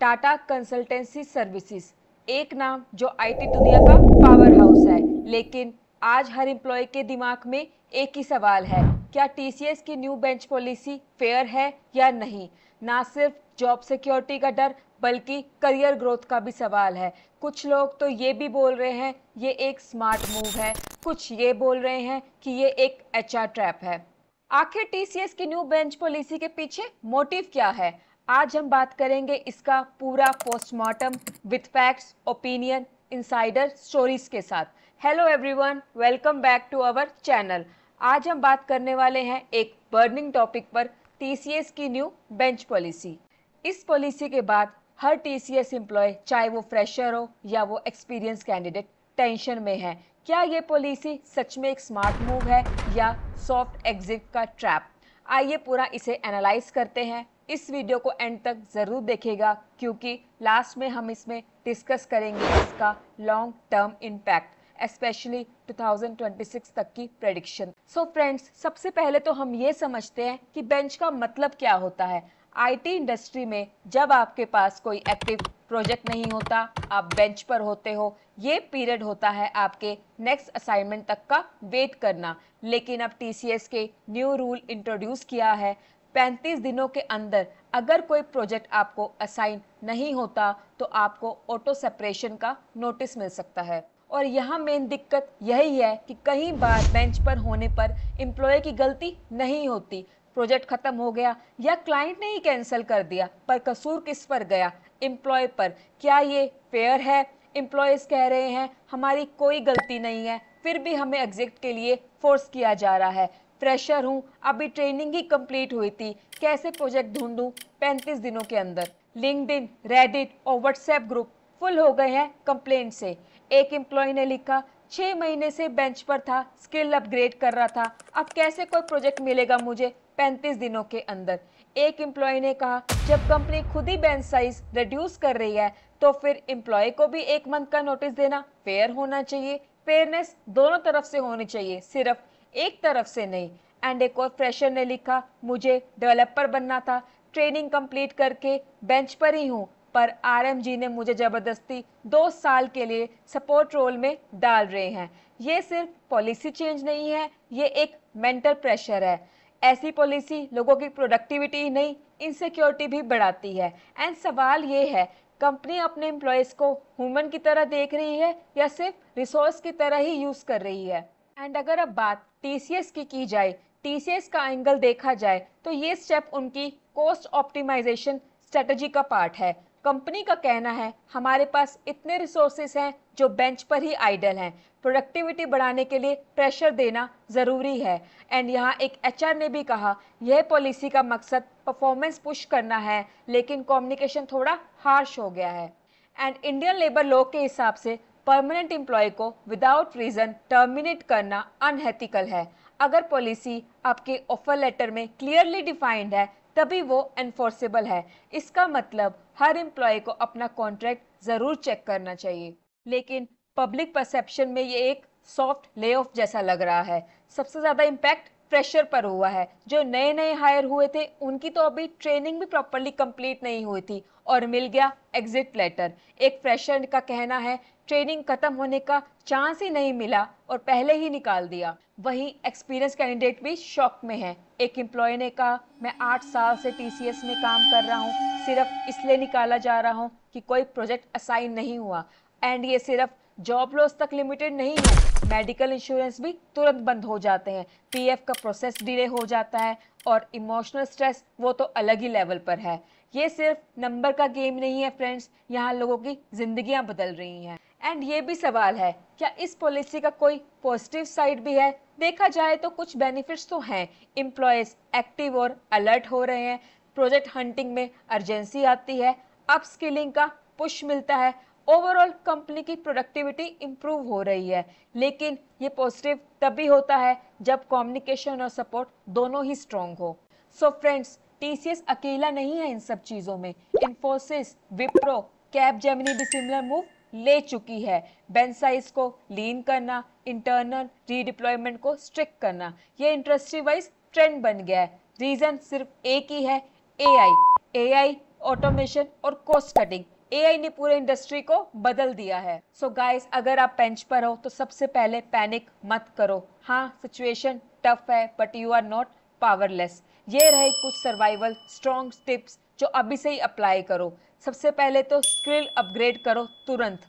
Tata consultancy services, एक नाम जो आईटी दुनिया का पावर हाउस है, लेकिन आज हर एम्प्लॉय के दिमाग में एक ही सवाल है, क्या टीसीएस की न्यू बेंच पॉलिसी फेयर है या नहीं। ना सिर्फ जॉब सिक्योरिटी का डर बल्कि करियर ग्रोथ का भी सवाल है। कुछ लोग तो ये भी बोल रहे हैं ये एक स्मार्ट मूव है, कुछ ये बोल रहे हैं कि ये एक एचआर ट्रैप है। आखिर टीसीएस की न्यू बेंच पॉलिसी के पीछे मोटिव क्या है? आज हम बात करेंगे इसका पूरा postmortem with facts, opinion, insider stories के साथ। Hello everyone, welcome back to our channel. आज हम बात करने वाले हैं एक बर्निंग टॉपिक पर, टीसीएस की न्यू बेंच पॉलिसी। इस पॉलिसी के बाद हर टीसीएस एम्प्लॉय, चाहे वो फ्रेशर हो या वो एक्सपीरियंस कैंडिडेट, टेंशन में है। क्या ये पॉलिसी सच में एक स्मार्ट मूव है या सॉफ्ट एग्जिट का ट्रैप? आइए पूरा इसे एनालाइज करते हैं। इस वीडियो को एंड तक ज़रूर देखिएगा क्योंकि लास्ट में हम इसमें डिस्कस करेंगे इसका लॉन्ग टर्म इम्पैक्ट, स्पेशली 2026 तक की प्रेडिक्शन। सो फ्रेंड्स, सबसे पहले तो हम ये समझते हैं कि बेंच का मतलब क्या होता है। आईटी इंडस्ट्री में जब आपके पास कोई एक्टिव प्रोजेक्ट नहीं होता, आप बेंच पर होते हो, ये पीरियड होता है आपके नेक्स्ट असाइनमेंट तक का वेट करना। लेकिन अब टीसीएस के न्यू रूल इंट्रोड्यूस किया है, 35 दिनों के अंदर अगर कोई प्रोजेक्ट आपको असाइन नहीं होता तो आपको ऑटो सेपरेशन का नोटिस मिल सकता है। और यहाँ मेन दिक्कत यही है कि कई बार बेंच पर होने पर एम्प्लॉय की गलती नहीं होती, प्रोजेक्ट खत्म हो गया या क्लाइंट ने ही कैंसिल कर दिया, पर कसूर किस पर गया? एम्प्लॉय पर। क्या ये फेयर है? एम्प्लॉयज कह रहे हैं हमारी कोई गलती नहीं है, फिर भी हमें एग्जिट के लिए फोर्स किया जा रहा है। फ्रेशर हूँ, अभी ट्रेनिंग ही कंप्लीट हुई थी, कैसे प्रोजेक्ट ढूंढूं 35 दिनों के अंदर? लिंक्डइन, रेडिट और व्हाट्सएप ग्रुप फुल हो गए हैं कंप्लेंट से। एक एम्प्लॉय ने लिखा, 6 महीने से बेंच पर था, स्किल अपग्रेड कर रहा था, अब कैसे कोई प्रोजेक्ट मिलेगा मुझे 35 दिनों के अंदर। एक एम्प्लॉय ने कहा, जब कंपनी खुद ही बेंच साइज रिड्यूस कर रही है तो फिर एम्प्लॉय को भी 1 मंथ का नोटिस देना फेयर होना चाहिए। फेयरनेस दोनों तरफ से होनी चाहिए, सिर्फ एक तरफ से नहीं। एंड एक और फ्रेशर ने लिखा, मुझे डेवलपर बनना था, ट्रेनिंग कंप्लीट करके बेंच पर ही हूँ, पर आरएमजी ने मुझे जबरदस्ती 2 साल के लिए सपोर्ट रोल में डाल रहे हैं। ये सिर्फ पॉलिसी चेंज नहीं है, ये एक मेंटल प्रेशर है। ऐसी पॉलिसी लोगों की प्रोडक्टिविटी ही नहीं, इनसिक्योरिटी भी बढ़ाती है। एंड सवाल ये है, कंपनी अपने एम्प्लॉयज़ को ह्यूमन की तरह देख रही है या सिर्फ रिसोर्स की तरह ही यूज़ कर रही है? एंड अगर अब बात टीसीएस की जाए, टीसीएस का एंगल देखा जाए तो ये स्टेप उनकी कॉस्ट ऑप्टिमाइजेशन स्ट्रेटजी का पार्ट है। कंपनी का कहना है हमारे पास इतने रिसोर्सेस हैं जो बेंच पर ही आइडल हैं, प्रोडक्टिविटी बढ़ाने के लिए प्रेशर देना ज़रूरी है। एंड यहाँ एक एचआर ने भी कहा, यह पॉलिसी का मकसद परफॉर्मेंस पुश करना है, लेकिन कम्युनिकेशन थोड़ा हार्श हो गया है। एंड इंडियन लेबर लॉ के हिसाब से परमानेंट एम्प्लॉय को विदाउट रीजन टर्मिनेट करना अनएथिकल है। अगर पॉलिसी आपके ऑफर लेटर में क्लियरली डिफाइंड है तभी वो एनफोर्सेबल है। इसका मतलब हर एम्प्लॉय को अपना कॉन्ट्रैक्ट ज़रूर चेक करना चाहिए। लेकिन पब्लिक परसेप्शन में ये एक सॉफ्ट ले ऑफ जैसा लग रहा है। सबसे ज़्यादा इम्पैक्ट फ्रेशर पर हुआ है। जो नए नए हायर हुए थे उनकी तो अभी ट्रेनिंग भी प्रॉपरली कंप्लीट नहीं हुई थी और मिल गया एग्जिट लेटर। एक फ्रेशर का कहना है ट्रेनिंग खत्म होने का चांस ही नहीं मिला और पहले ही निकाल दिया। वहीं एक्सपीरियंस कैंडिडेट भी शॉक में है। एक एम्प्लॉय ने कहा, मैं 8 साल से टीसीएस में काम कर रहा हूँ, सिर्फ इसलिए निकाला जा रहा हूँ कि कोई प्रोजेक्ट असाइन नहीं हुआ। एंड ये सिर्फ जॉब लॉस तक लिमिटेड नहीं है, मेडिकल इंश्योरेंस भी तुरंत बंद हो जाते हैं, पीएफ का प्रोसेस डिले हो जाता है और इमोशनल स्ट्रेस वो तो अलग ही लेवल पर है। ये सिर्फ नंबर का गेम नहीं है फ्रेंड्स, यहाँ लोगों की जिंदगियां बदल रही हैं। एंड ये भी सवाल है, क्या इस पॉलिसी का कोई पॉजिटिव साइड भी है? देखा जाए तो कुछ बेनिफिट्स तो हैं। एम्प्लॉयज एक्टिव और अलर्ट हो रहे हैं, प्रोजेक्ट हंटिंग में अर्जेंसी आती है, अपस्किलिंग का पुश मिलता है, ओवरऑल कंपनी की प्रोडक्टिविटी इंप्रूव हो रही है। लेकिन ये पॉजिटिव तभी होता है जब कम्युनिकेशन और सपोर्ट दोनों ही स्ट्रॉन्ग हो। सो फ्रेंड्स, टीसीएस अकेला नहीं है इन सब चीज़ों में। इन्फोसिस, विप्रो, कैपजेमिनी भी सिमिलर मूव ले चुकी है। बेंच साइज को लीन करना, इंटरनल रीडिप्लॉयमेंट को स्ट्रिक्ट करना, ये इंडस्ट्री वाइज ट्रेंड बन गया है। रीजन सिर्फ एक ही है, एआई। एआई ऑटोमेशन और कॉस्ट कटिंग। एआई ने पूरे इंडस्ट्री को बदल दिया है। सो गाइस, अगर आप बेंच पर हो तो सबसे पहले पैनिक मत करो। हाँ, सिचुएशन टफ है but you are not powerless. ये रहे कुछ सर्वाइवल स्ट्रॉन्ग टिप्स जो अभी से ही अप्लाई करो। सबसे पहले तो स्किल अपग्रेड करो तुरंत।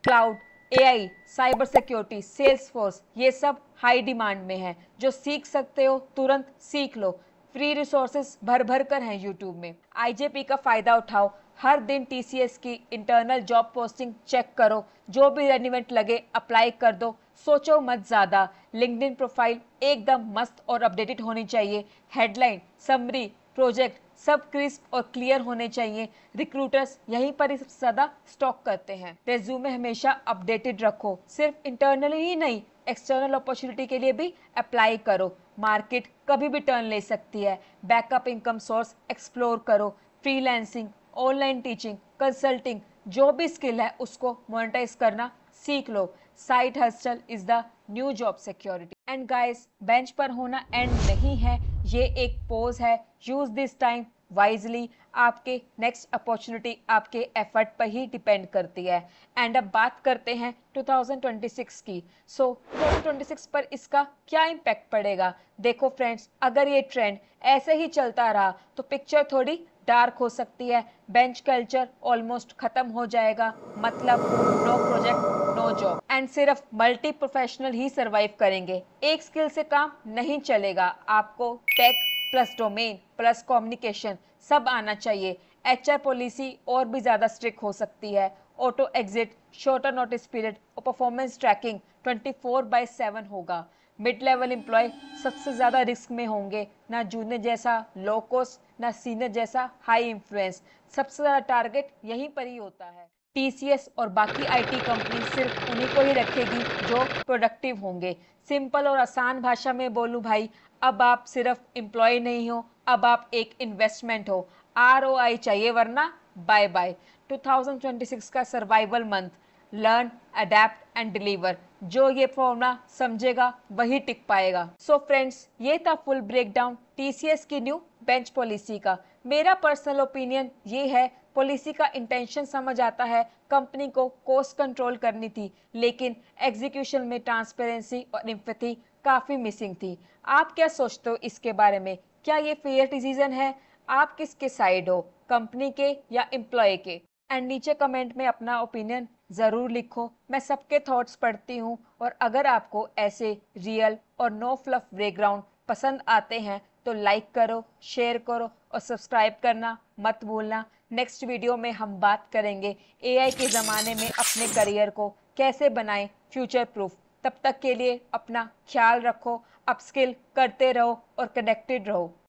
Cloud, AI, cyber security, Salesforce, ये सब हाई डिमांड में है। जो सीख सकते हो तुरंत सीख लो। फ्री रिसोर्सेज भर भर कर हैं यूट्यूब में। आईजेपी का फायदा उठाओ। हर दिन टीसीएस की इंटरनल जॉब पोस्टिंग चेक करो। जो भी रेलिवेंट लगे अप्लाई कर दो। सोचो मत ज्यादा। लिंक्डइन प्रोफाइल एकदम मस्त और अपडेटेड होनी चाहिए। हेडलाइन, समरी, प्रोजेक्ट सब क्रिस्प और क्लियर होने चाहिए। रिक्रूटर्स यहीं पर ही सबसे ज्यादा स्टॉक करते हैं। रेज्यूमे हमेशा अपडेटेड रखो। सिर्फ इंटरनली ही नहीं, एक्सटर्नल अपॉर्चुनिटी के लिए भी अप्लाई करो। मार्केट कभी भी टर्न ले सकती है। बैकअप इनकम सोर्स एक्सप्लोर करो। फ्रीलांसिंग, ऑनलाइन टीचिंग, कंसल्टिंग, जो भी स्किल है उसको मोनेटाइज करना सीख लो। Side hustle is the new job security. And guys, bench पर होना एंड नहीं है, ये एक पोज है। Use this time wisely. आपके नेक्स्ट अपॉर्चुनिटी आपके एफर्ट पर ही डिपेंड करती है। एंड अब बात करते हैं 2026 की। सो 2026 पर इसका क्या इम्पैक्ट पड़ेगा? देखो फ्रेंड्स, अगर ये ट्रेंड ऐसे ही चलता रहा तो पिक्चर थोड़ी डार्क हो सकती है। बेंच कल्चर ऑलमोस्ट खत्म हो जाएगा। मतलब no project no job and सिर्फ मल्टी प्रोफेशनल ही सरवाइव करेंगे। एक स्किल से काम नहीं चलेगा। आपको tech plus domain plus communication सब आना चाहिए। एचआर पॉलिसी और भी ज्यादा स्ट्रिक्ट हो सकती है। Auto exit, shorter notice period और परफॉर्मेंस ट्रैकिंग 24/7 होगा। मिड लेवल एम्प्लॉय सबसे ज्यादा रिस्क में होंगे। ना जूनियर जैसा लो कॉस्ट, ना सीनियर जैसा हाई इन्फ्लुएंस। सबसे ज्यादा टारगेट यहीं पर ही होता है। टीसीएस और बाकी आईटी कंपनी सिर्फ उन्हीं को ही रखेगी जो प्रोडक्टिव होंगे। सिंपल और आसान भाषा में बोलूं भाई, अब आप सिर्फ एम्प्लॉय नहीं हो, अब आप एक इन्वेस्टमेंट हो। आरओआई चाहिए वरना बाय बाय। 2026 का survival month. Learn, adapt and deliver. जो ये फॉर्मूला समझेगा वही टिक पाएगा। सो फ्रेंड्स, ये था फुल ब्रेकडाउन टीसीएस की न्यू बेंच पॉलिसी का। मेरा पर्सनल ओपिनियन ये है, पॉलिसी का इंटेंशन समझ आता है। कंपनी को कॉस्ट कंट्रोल करनी थी, लेकिन एग्जीक्यूशन में ट्रांसपेरेंसी और एम्पैथी काफी मिसिंग थी। आप क्या सोचते हो इसके बारे में? क्या ये फेयर डिसीजन है? आप किसके साइड हो, कंपनी के या एम्प्लॉय के? एंड नीचे कमेंट में अपना ओपिनियन ज़रूर लिखो। मैं सबके थॉट्स पढ़ती हूँ। और अगर आपको ऐसे रियल और नो फ्लफ बैकग्राउंड पसंद आते हैं तो लाइक करो, शेयर करो और सब्सक्राइब करना मत भूलना। नेक्स्ट वीडियो में हम बात करेंगे एआई के ज़माने में अपने करियर को कैसे बनाएं फ्यूचर प्रूफ। तब तक के लिए अपना ख्याल रखो, अपस्किल करते रहो और कनेक्टेड रहो।